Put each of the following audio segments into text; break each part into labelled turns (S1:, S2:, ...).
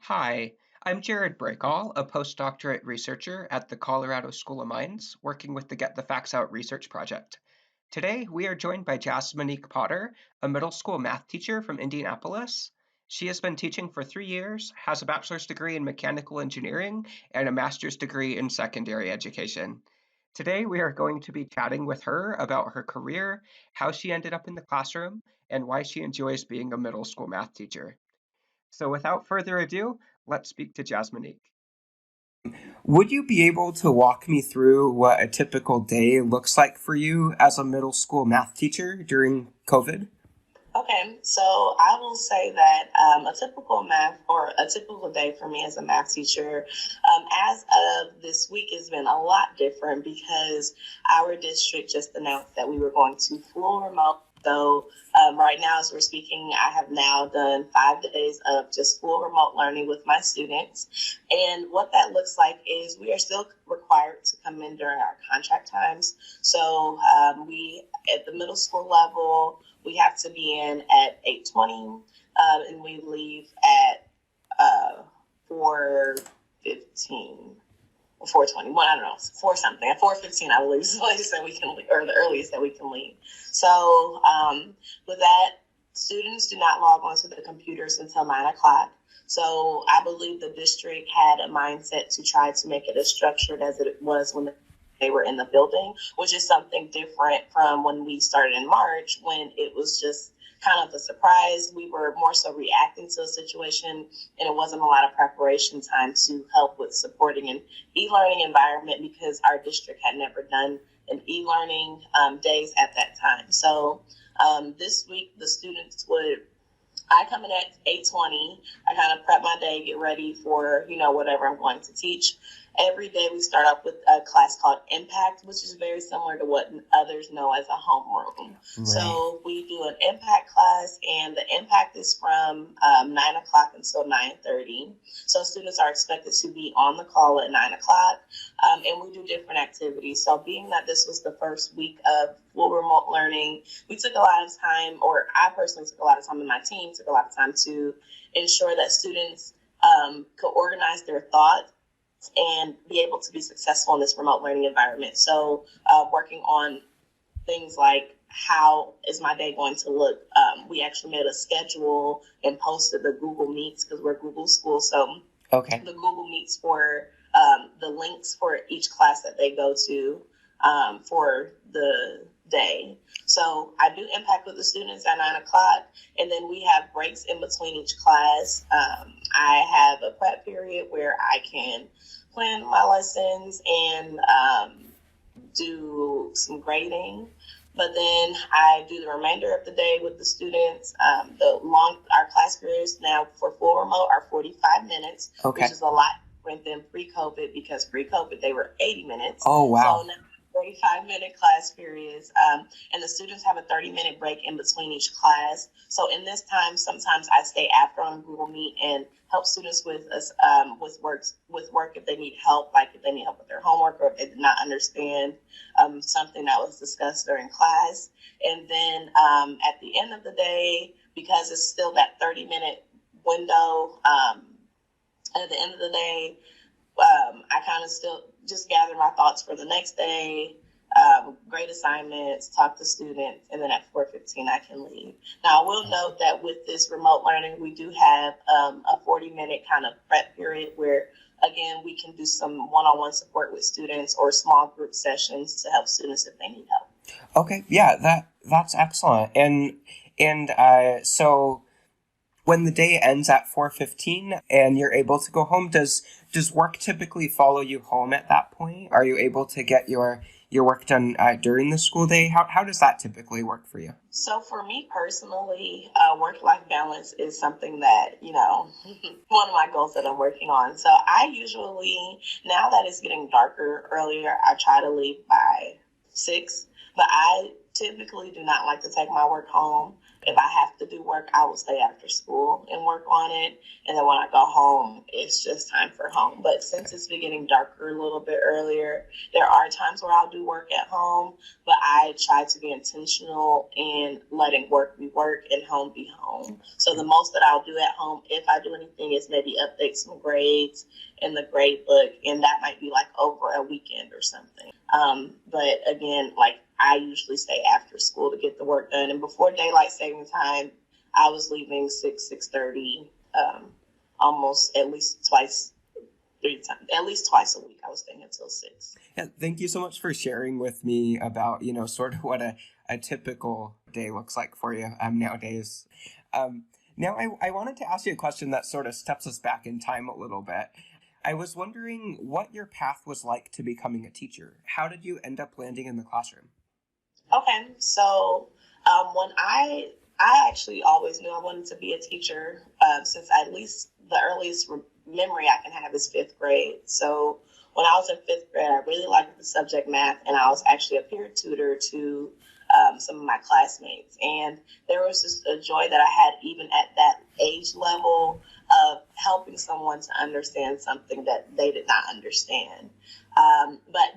S1: Hi, I'm Jared Breakall, a postdoctorate researcher at the Colorado School of Mines, working with the Get the Facts Out research project. Today, we are joined by Jas'Minque Potter, a middle school math teacher from Indianapolis. She has been teaching for 3 years, has a bachelor's degree in mechanical engineering, and a master's degree in secondary education. Today, we are going to be chatting with her about her career, how she ended up in the classroom, and why she enjoys being a middle school math teacher. So without further ado, let's speak to Jas'Minique. Would you be able to walk me through what a typical day looks like for you as a middle school math teacher during COVID?
S2: Okay, so I will say that a typical math or a typical day for me as a math teacher, as of this week, has been a lot different because our district just announced that we were going to full remote. So right now, as we're speaking, I have now done 5 days of just full remote learning with my students. And what that looks like is we are still required to come in during our contract times. So we, at the middle school level, we have to be in at 8:20, and we leave at 4:15 or 4:21. I don't know, 4 something. At 4:15, I believe is the latest that we can leave, or the earliest that we can leave. So with that, students do not log onto the computers until 9 o'clock. So I believe the district had a mindset to try to make it as structured as it was when they were in the building, which is something different from when we started in March, when it was just kind of a surprise. We were more so reacting to a situation, and it wasn't a lot of preparation time to help with supporting an e-learning environment because our district had never done an e-learning days at that time. So this week, the students would I come in at 8:20. I kind of prep my day, get ready for, whatever I'm going to teach. Every day we start off with a class called Impact, which is very similar to what others know as a homeroom.
S1: Right.
S2: So we do an Impact class, and the Impact is from 9 o'clock until 9:30. So students are expected to be on the call at 9 o'clock, and we do different activities. So being that this was the first week of full remote learning, we took a lot of time, or I personally took a lot of time, and my team took a lot of time to ensure that students could organize their thoughts and be able to be successful in this remote learning environment. So working on things like, how is my day going to look? We actually made a schedule and posted the Google Meets because we're Google School. So
S1: Okay.
S2: the Google Meets for the links for each class that they go to for the day. So I do Impact with the students at 9 o'clock, and then we have breaks in between each class. I have a prep period where I can plan my lessons and do some grading. But then I do the remainder of the day with the students. Our class periods now for full remote are 45 minutes,
S1: Okay.
S2: which is a lot different than pre-COVID, because pre-COVID they were 80 minutes.
S1: Oh, wow.
S2: So now 45-minute class periods, and the students have a 30-minute break in between each class. So in this time, sometimes I stay after on Google Meet and help students with work if they need help, like if they need help with their homework or if they did not understand something that was discussed during class. And then at the end of the day, because it's still that 30-minute window, at the end of the day, I kind of still just gather my thoughts for the next day, grade assignments, talk to students, and then at 4:15 I can leave. Now, I will note that with this remote learning, we do have a 40-minute kind of prep period where, again, we can do some one-on-one support with students or small group sessions to help students if they need help.
S1: Okay. Yeah, that's excellent. And so when the day ends at 4:15 and you're able to go home, does work typically follow you home at that point? Are you able to get your work done during the school day? How does that typically work for you?
S2: So for me personally, work-life balance is something that, one of my goals that I'm working on. So I usually, now that it's getting darker earlier, I try to leave by 6, but I typically do not like to take my work home. If I have to do work, I will stay after school and work on it. And then when I go home, it's just time for home. But since it's been getting darker a little bit earlier, there are times where I'll do work at home, but I try to be intentional in letting work be work and home be home. So the most that I'll do at home, if I do anything, is maybe update some grades in the grade book, and that might be like over a weekend or something. But again, like I usually stay after school to get the work done. And before daylight saving time, I was leaving 6:30, almost at least twice a week. I was staying until 6.
S1: Yeah, thank you so much for sharing with me about, sort of what a typical day looks like for you nowadays. Now, I wanted to ask you a question that sort of steps us back in time a little bit. I was wondering what your path was like to becoming a teacher. How did you end up landing in the classroom?
S2: Okay, so when I actually always knew I wanted to be a teacher since at least the earliest memory I can have is 5th grade. So when I was in 5th grade, I really liked the subject math, and I was actually a peer tutor to some of my classmates. And there was just a joy that I had even at that age level of helping someone to understand something that they did not understand. But,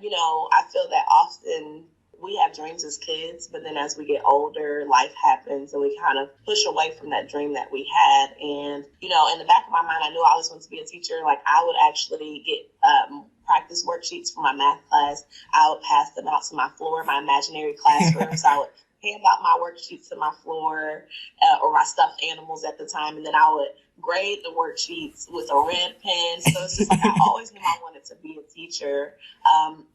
S2: I feel that often we have dreams as kids, but then as we get older, life happens and we kind of push away from that dream that we had. And, in the back of my mind, I knew I always wanted to be a teacher. Like I would actually get practice worksheets for my math class. I would pass them out to my floor, my imaginary classroom. So I would hand out my worksheets to my floor or my stuffed animals at the time. And then I would grade the worksheets with a red pen. So it's just like I always knew I wanted to be a teacher.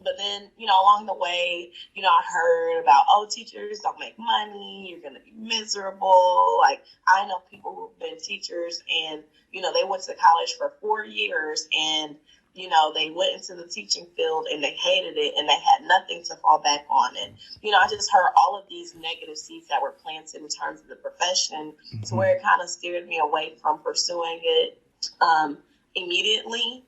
S2: But then, along the way, I heard about, teachers don't make money. You're going to be miserable. Like I know people who've been teachers and, they went to college for 4 years and they went into the teaching field and they hated it and they had nothing to fall back on. And, I just heard all of these negative seeds that were planted in terms of the profession to where it kind of steered me away from pursuing it immediately.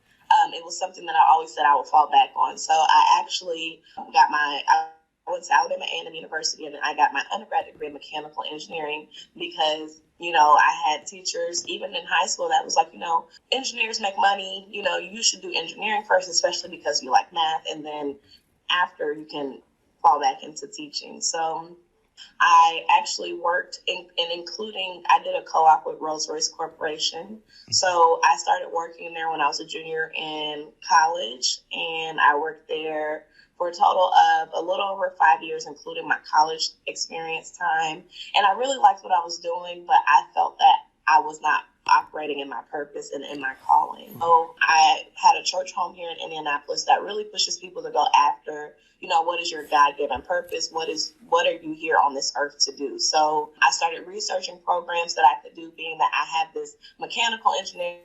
S2: It was something that I always said I would fall back on. So I actually I went to Alabama A&M University and then I got my undergrad degree in mechanical engineering because I had teachers, even in high school, that was like, engineers make money, you should do engineering first, especially because you like math. And then after you can fall back into teaching. So I actually worked I did a co-op with Rolls-Royce Corporation. So I started working there when I was a junior in college, and I worked there for a total of a little over 5 years, including my college experience time. And I really liked what I was doing, but I felt that I was not operating in my purpose and in my calling. So I had a church home here in Indianapolis that really pushes people to go after, what is your God-given purpose? What are you here on this earth to do? So I started researching programs that I could do, being that I had this mechanical engineering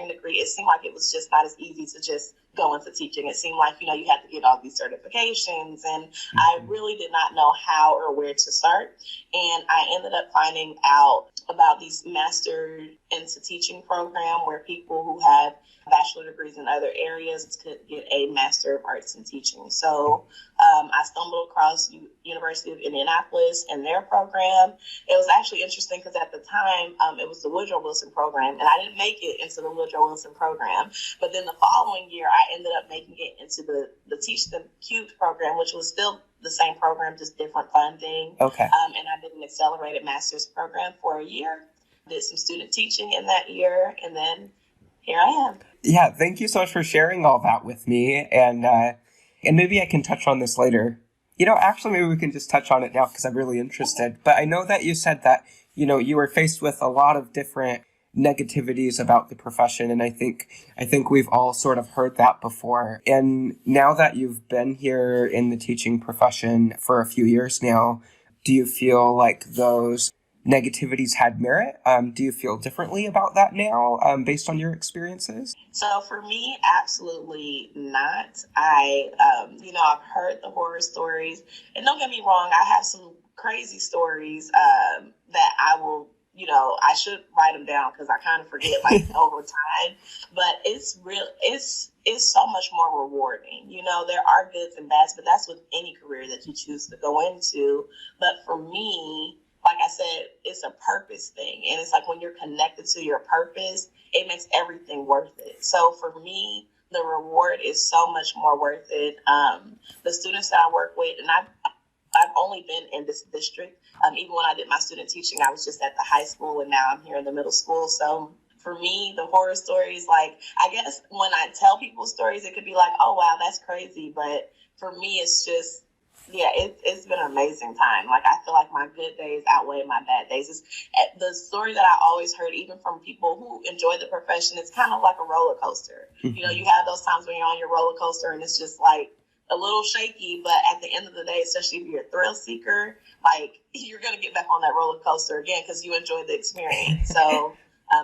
S2: degree. It seemed like it was just not as easy to just go into teaching. It seemed like, you had to get all these certifications, and I really did not know how or where to start. And I ended up finding out about these master into teaching program where people who have bachelor degrees in other areas could get a Master of Arts in Teaching. So I stumbled across University of Indianapolis and their program. It was actually interesting because at the time it was the Woodrow Wilson program, and I didn't make it into the Woodrow Wilson program. But then the following year, I ended up making it into the Teach Them Cubed program, which was still the same program, just different funding.
S1: Okay.
S2: And I did an accelerated master's program for a year. Did some student teaching in that year, and then here I am.
S1: Yeah, thank you so much for sharing all that with me. And maybe I can touch on this later. Actually, maybe we can just touch on it now because I'm really interested. But I know that you said that, you were faced with a lot of different negativities about the profession. And I think we've all sort of heard that before. And now that you've been here in the teaching profession for a few years now, do you feel like those negativities had merit? Do you feel differently about that now based on your experiences?
S2: So for me, absolutely not. I've heard the horror stories, and don't get me wrong, I have some crazy stories that I will, I should write them down because I kind of forget over time. But it's it's so much more rewarding. You know, there are goods and bads, but that's with any career that you choose to go into. But for me, like I said, it's a purpose thing. And it's like when you're connected to your purpose, it makes everything worth it. So for me, the reward is so much more worth it. The students that I work with, and I've only been in this district. Even when I did my student teaching, I was just at the high school, and now I'm here in the middle school. So for me, the horror stories, like, I guess when I tell people stories, it could be like, oh, wow, that's crazy. But for me, it's just, yeah, it's been an amazing time. Like, I feel like my good days outweigh my bad days. It's, the story that I always heard, even from people who enjoy the profession, it's kind of like a roller coaster. Mm-hmm. You know, you have those times when you're on your roller coaster and it's just like a little shaky, but at the end of the day, especially if you're a thrill seeker, like, you're going to get back on that roller coaster again because you enjoyed the experience. So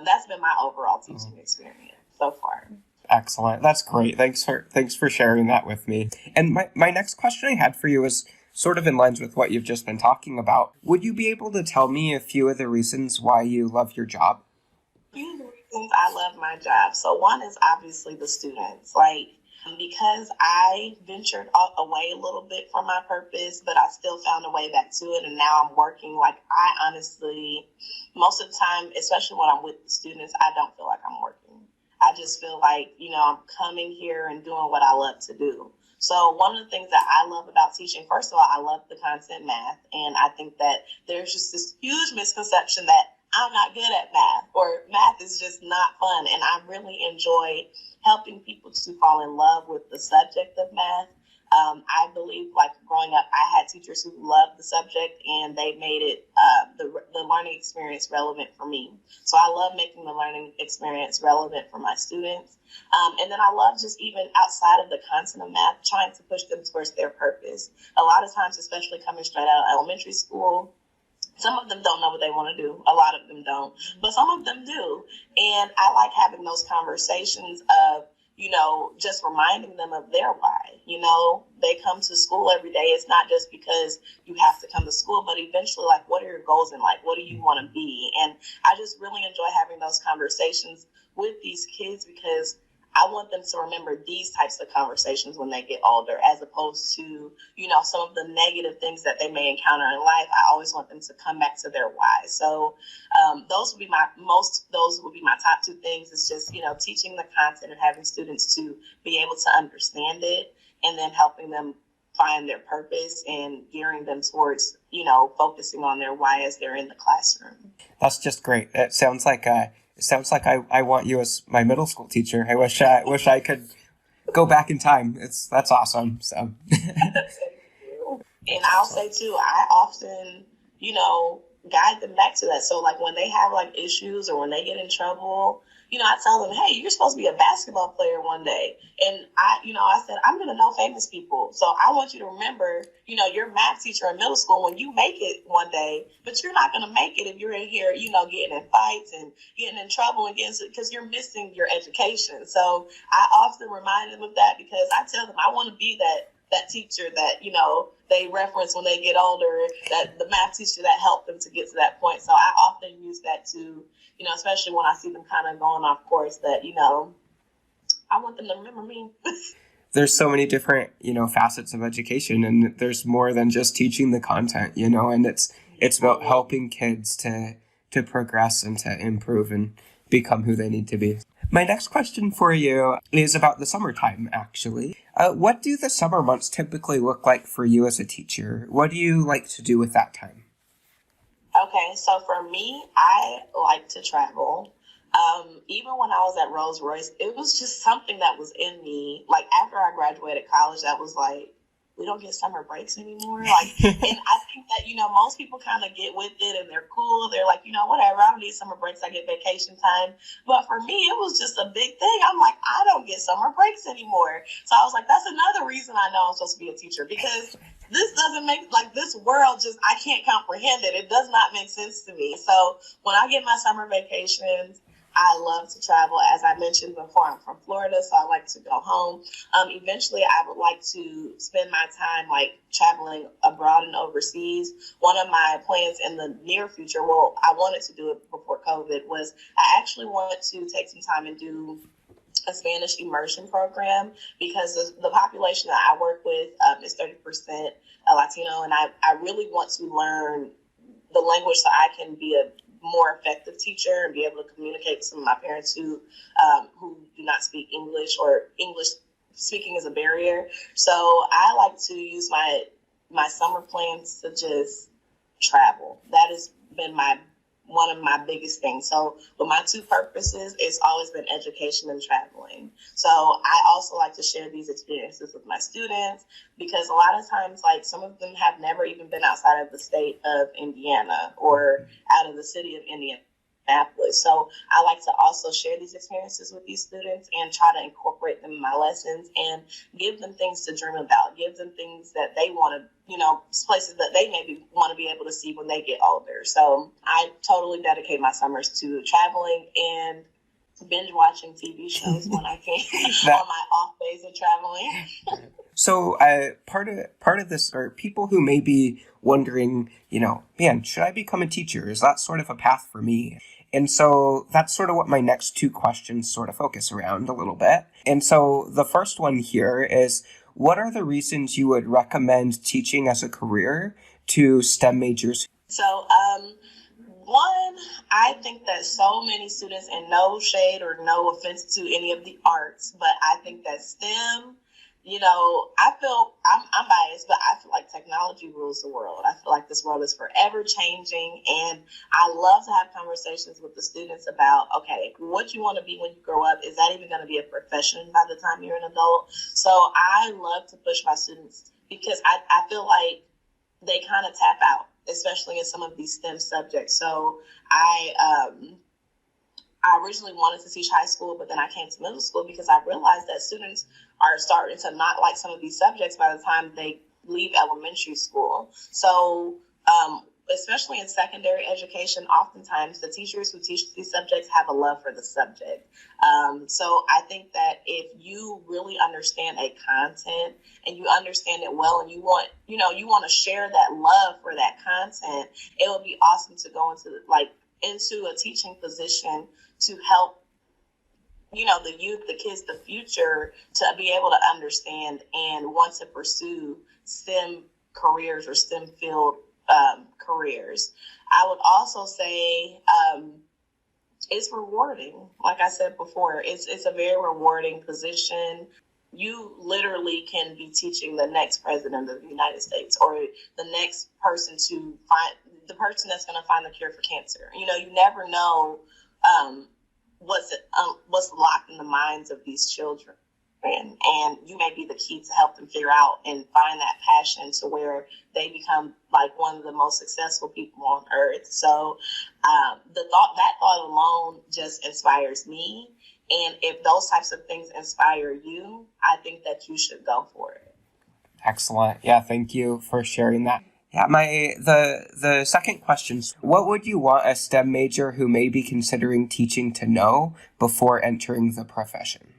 S2: that's been my overall teaching experience so far.
S1: Excellent. That's great. Thanks for sharing that with me. And my next question I had for you is sort of in lines with what you've just been talking about. Would you be able to tell me a few of the reasons why you love your job?
S2: A few of the reasons I love my job. So one is obviously the students. Like, because I ventured away a little bit from my purpose, but I still found a way back to it. And now I'm working. Like, I honestly, most of the time, especially when I'm with the students, I don't feel like I'm working. I just feel like, you know, I'm coming here and doing what I love to do. So one of the things that I love about teaching, first of all, I love the content math. And I think that there's just this huge misconception that I'm not good at math, or math is just not fun. And I really enjoy helping people to fall in love with the subject of math. I believe, like, growing up, I had teachers who loved the subject, and they made it the learning experience relevant for me. So I love making the learning experience relevant for my students. And then I love just, even outside of the content of math, trying to push them towards their purpose. A lot of times, especially coming straight out of elementary school, some of them don't know what they want to do. A lot of them don't, but some of them do. And I like having those conversations of, you know, just reminding them of their why. You know, they come to school every day. It's not just because you have to come to school, but eventually, like, what are your goals in life? What do you want to be? And I just really enjoy having those conversations with these kids, because I want them to remember these types of conversations when they get older, as opposed to, you know, some of the negative things that they may encounter in life. I always want them to come back to their why. So those would be my top two things. It's just, you know, teaching the content and having students to be able to understand it, and then helping them find their purpose and gearing them towards, you know, focusing on their why as they're in the classroom.
S1: That's just great. It sounds like I want you as my middle school teacher. I wish I could go back in time. That's awesome. So.
S2: And I'll say too, I often, you know, guide them back to that. So like when they have like issues or when they get in trouble, you know, I tell them, hey, you're supposed to be a basketball player one day. And I said, I'm going to know famous people. So I want you to remember, you know, your math teacher in middle school when you make it one day, but you're not going to make it if you're in here, you know, getting in fights and getting in trouble and because you're missing your education. So I often remind them of that, because I tell them I want to be that teacher that, you know, they reference when they get older, that the math teacher that helped them to get to that point. So I often use that to, you know, especially when I see them kind of going off course, that, you know, I want them to remember me.
S1: There's so many different, you know, facets of education, and there's more than just teaching the content, you know, and it's about helping kids to progress and to improve and become who they need to be. My next question for you is about the summertime, actually. What do the summer months typically look like for you as a teacher? What do you like to do with that time?
S2: Okay, so for me, I like to travel. Even when I was at Rolls-Royce, it was just something that was in me. Like, after I graduated college, that was like, we don't get summer breaks anymore. Like, and I think that, you know, most people kind of get with it and they're cool. They're like, you know, whatever, I don't need summer breaks. I get vacation time. But for me, it was just a big thing. I'm like, I don't get summer breaks anymore. So I was like, that's another reason I know I'm supposed to be a teacher, because this doesn't make, like, this world just, I can't comprehend it. It does not make sense to me. So when I get my summer vacations, I love to travel. As I mentioned before, I'm from Florida, so I like to go home. Eventually, I would like to spend my time, like, traveling abroad and overseas. One of my plans in the near future, well, I wanted to do it before COVID, was I actually wanted to take some time and do a Spanish immersion program because the population that I work with is 30% Latino, and I really want to learn the language so I can be a more effective teacher and be able to communicate with some of my parents who do not speak English, or English speaking is a barrier. So I like to use my summer plans to just travel. That has been one of my biggest things. So with my two purposes, it's always been education and traveling. So I also like to share these experiences with my students because a lot of times, like, some of them have never even been outside of the state of Indiana or out of the city of Indianapolis. So I like to also share these experiences with these students and try to incorporate them in my lessons and give them things to dream about, give them things that they want to, places that they maybe want to be able to see when they get older. So I totally dedicate my summers to traveling and binge watching TV shows when I can on my off days of traveling.
S1: So part of this are people who may be wondering, man, should I become a teacher? Is that sort of a path for me? And so that's sort of what my next two questions sort of focus around a little bit. And so the first one here is, what are the reasons you would recommend teaching as a career to STEM majors?
S2: So, one, I think that so many students, and no shade or no offense to any of the arts, but I think that STEM, I feel I'm biased, but I feel like technology rules the world. I feel like this world is forever changing, and I love to have conversations with the students about, okay, what you want to be when you grow up. Is that even going to be a profession by the time you're an adult? So I love to push my students because I feel like they kind of tap out, especially in some of these STEM subjects. So I originally wanted to teach high school, but then I came to middle school because I realized that students are starting to not like some of these subjects by the time they leave elementary school. So especially in secondary education, oftentimes the teachers who teach these subjects have a love for the subject. So I think that if you really understand a content and you understand it well, and you want to share that love for that content, it would be awesome to go into a teaching position to help the youth, the kids, the future, to be able to understand and want to pursue STEM careers or STEM field careers. I would also say it's rewarding. Like I said before, it's a very rewarding position. You literally can be teaching the next president of the United States, or the next person the person that's going to find the cure for cancer. You never know what's locked in the minds of these children. And you may be the key to help them figure out and find that passion to where they become like one of the most successful people on earth. So that thought alone just inspires me. And if those types of things inspire you, I think that you should go for it.
S1: Excellent. Yeah, thank you for sharing that. Yeah, the second question is, what would you want a STEM major who may be considering teaching to know before entering the profession?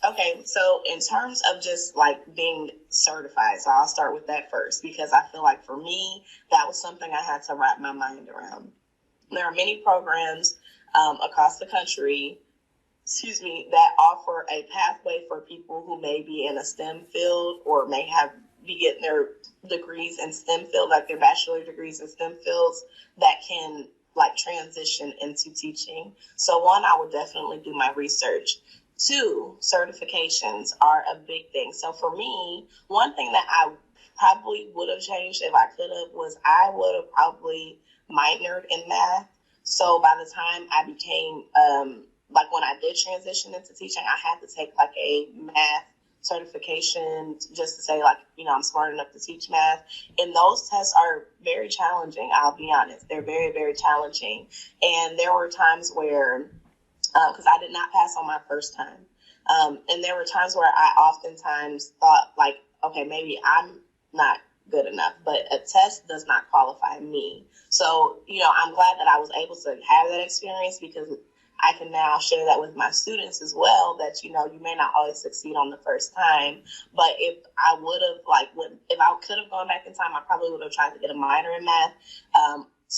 S2: Okay, so in terms of just like being certified, so I'll start with that first, because I feel like for me, that was something I had to wrap my mind around. There are many programs across the country, that offer a pathway for people who may be in a STEM field or may be getting their degrees in STEM field, like their bachelor degrees in STEM fields, that can like transition into teaching. So one, I would definitely do my research. Two, certifications are a big thing. So for me, one thing that I probably would have changed if I could have was I would have probably minored in math. So by the time I became, when I did transition into teaching, I had to take like a math certification just to say I'm smart enough to teach math. And those tests are very challenging. I'll be honest. They're very, very challenging. And there were times where, because I did not pass on my first time. And there were times where I oftentimes thought okay, maybe I'm not good enough, but a test does not qualify me. So, I'm glad that I was able to have that experience, because I can now share that with my students as well, that, you may not always succeed on the first time. But if I would have, if I could have gone back in time, I probably would have tried to get a minor in math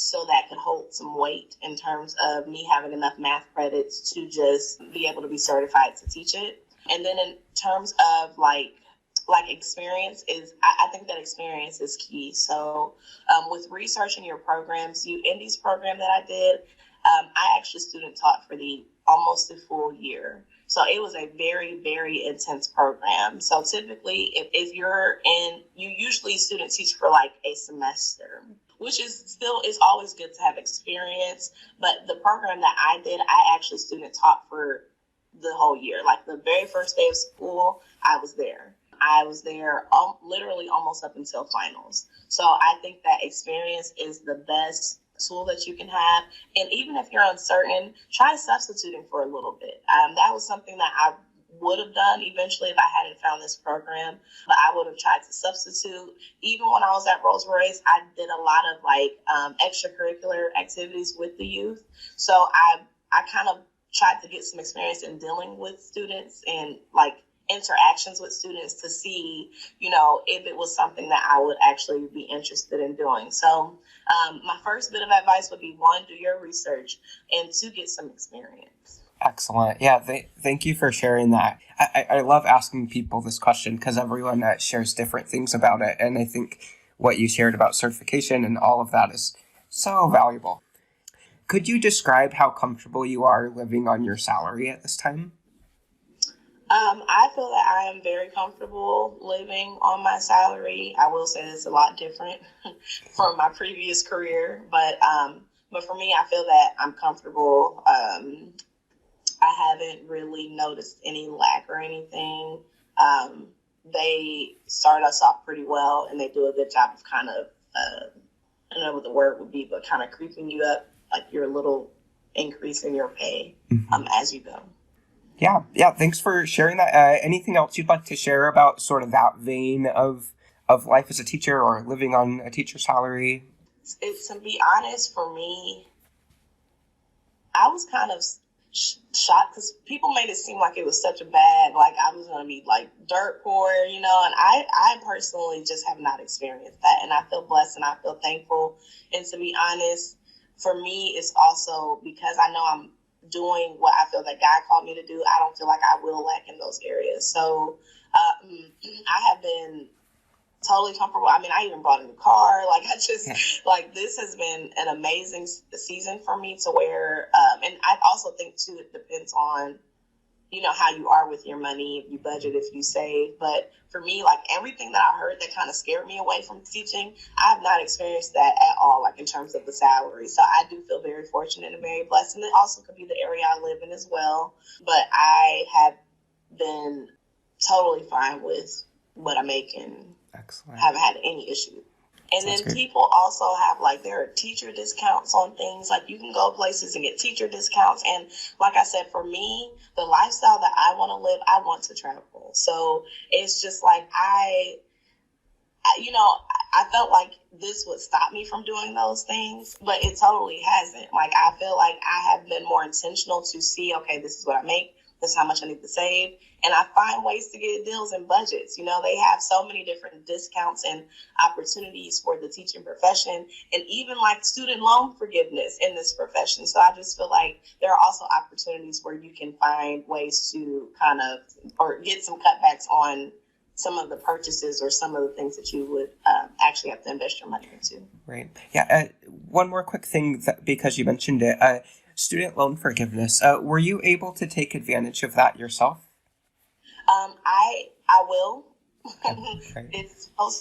S2: so that could hold some weight in terms of me having enough math credits to just be able to be certified to teach it. And then in terms of like experience is, I think that experience is key. So with researching your programs, in these program that I did, I actually student taught for almost a full year. So it was a very, very intense program. So typically, if you're you usually student teach for like a semester, which is always good to have experience. But the program that I did, I actually student taught for the whole year. Like the very first day of school, I was there. I was there literally almost up until finals. So I think that experience is the best tool that you can have. And even if you're uncertain, try substituting for a little bit. That was something that I would have done eventually if I hadn't found this program, but I would have tried to substitute. Even when I was at Rolls-Royce, I did a lot of extracurricular activities with the youth. So I kind of tried to get some experience in dealing with students and like interactions with students to see, if it was something that I would actually be interested in doing. So my first bit of advice would be, one, do your research, and two, get some experience.
S1: Excellent. Yeah, thank you for sharing that. I love asking people this question because everyone shares different things about it. And I think what you shared about certification and all of that is so valuable. Could you describe how comfortable you are living on your salary at this time?
S2: I feel that I am very comfortable living on my salary. I will say it's a lot different from my previous career, but for me, I feel that I'm comfortable. I haven't really noticed any lack or anything. They start us off pretty well, and they do a good job of kind of, I don't know what the word would be, but kind of creeping you up, like your little increase in your pay as you go.
S1: Yeah. Thanks for sharing that. Anything else you'd like to share about sort of that vein of life as a teacher or living on a teacher's salary?
S2: To be honest, for me, I was kind of shocked because people made it seem like it was such a bad, like I was going to be like dirt poor, and I personally just have not experienced that. And I feel blessed and I feel thankful. And to be honest, for me, it's also because I know I'm doing what I feel that God called me to do. I don't feel like I will lack in those areas. So I have been totally comfortable. I mean, I even bought a new car. Like this has been an amazing season for me to where, and I also think too, it depends on, how you are with your money, if you budget, if you save. But for me, like everything that I heard that kind of scared me away from teaching, I have not experienced that at all, like in terms of the salary. So I do feel very fortunate and very blessed. And it also could be the area I live in as well. But I have been totally fine with what I make and
S1: Excellent.
S2: haven't had any issue. And
S1: Sounds
S2: then
S1: good.
S2: people also have there are teacher discounts on things. Like you can go places and get teacher discounts. And like I said, for me, the lifestyle that I want to live, I want to travel. So it's just like I felt like this would stop me from doing those things, but it totally hasn't. Like I feel like I have been more intentional to see, okay, this is what I make. This is how much I need to save. And I find ways to get deals and budgets. They have so many different discounts and opportunities for the teaching profession, and even like student loan forgiveness in this profession. So I just feel like there are also opportunities where you can find ways to kind of, or get some cutbacks on some of the purchases or some of the things that you would actually have to invest your money into.
S1: Right. Yeah. One more quick thing, because you mentioned it, student loan forgiveness. Were you able to take advantage of that yourself?
S2: I will.
S1: Okay.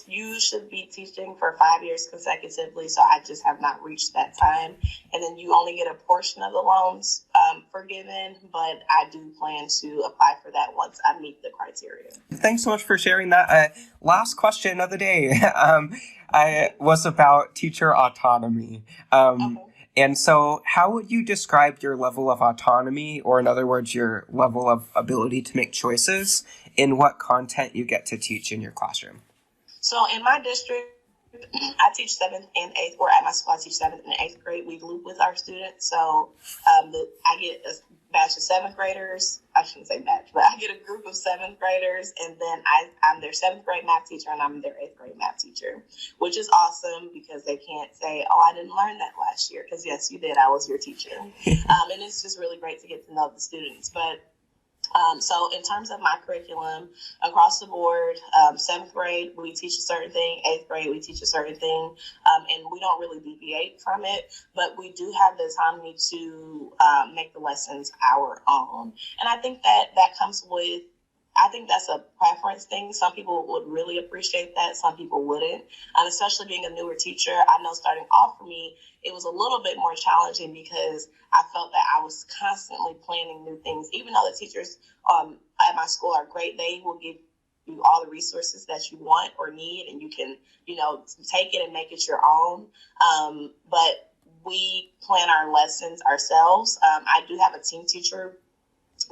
S2: You should be teaching for 5 years consecutively, so I just have not reached that time. And then you only get a portion of the loans forgiven, but I do plan to apply for that once I meet the criteria.
S1: Thanks so much for sharing that. Last question of the day was about teacher autonomy.
S2: Okay.
S1: And so how would you describe your level of autonomy, or in other words, your level of ability to make choices in what content you get to teach in your classroom?
S2: So in my district, I teach 7th and 8th, or at my school I teach 7th and 8th grade. We loop with our students. So I get a batch of 7th graders I shouldn't say batch, but I get a group of 7th graders, and then I'm their 7th grade math teacher, and I'm their 8th grade math teacher, which is awesome because they can't say, oh, I didn't learn that last year, because yes, you did. I was your teacher. And it's just really great to get to know the students. But so in terms of my curriculum, across the board, 7th grade, we teach a certain thing. 8th grade, we teach a certain thing. And we don't really deviate from it, but we do have the autonomy to make the lessons our own. And I think that comes with, I think that's a preference thing. Some people would really appreciate that. Some people wouldn't. Especially being a newer teacher, I know starting off for me, it was a little bit more challenging because I felt that I was constantly planning new things. Even though the teachers at my school are great, they will give you all the resources that you want or need, and you can, take it and make it your own. But we plan our lessons ourselves. I do have a team teacher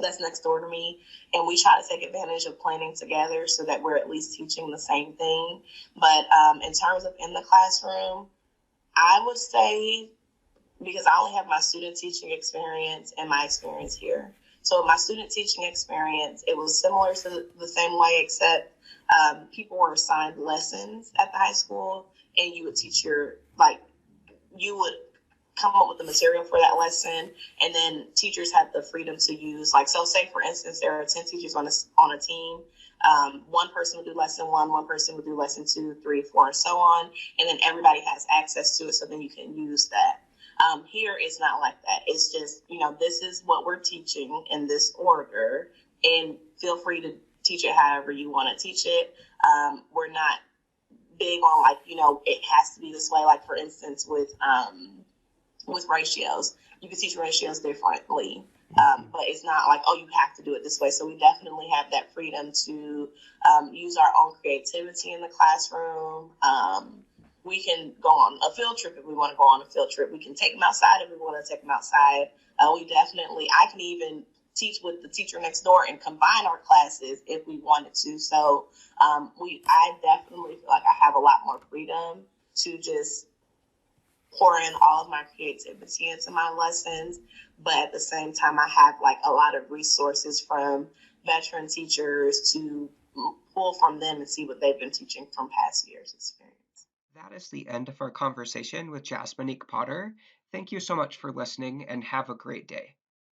S2: that's next door to me, and we try to take advantage of planning together so that we're at least teaching the same thing. But in terms of in the classroom, I would say, because I only have my student teaching experience and my experience here. So my student teaching experience, it was similar to the same way, except people were assigned lessons at the high school, and you would teach you would come up with the material for that lesson, and then teachers had the freedom to use, so say for instance there are 10 teachers on a team. One person would do lesson 1, one person would do lesson 2, 3, 4, and so on, and then everybody has access to it, so then you can use that. Here it's not like that. It's just, this is what we're teaching in this order, and feel free to teach it however you want to teach it. We're not big on it has to be this way. Like for instance with ratios, you can teach ratios differently, but it's not like, oh, you have to do it this way. So we definitely have that freedom to use our own creativity in the classroom. We can go on a field trip if we want to go on a field trip. We can take them outside if we want to take them outside. I can even teach with the teacher next door and combine our classes if we wanted to. So I definitely feel like I have a lot more freedom to just pour in all of my creativity into my lessons, but at the same time I have a lot of resources from veteran teachers to pull from them and see what they've been teaching from past years' experience.
S1: That is the end of our conversation with Jas'Minique Potter. Thank you so much for listening, and have a great day.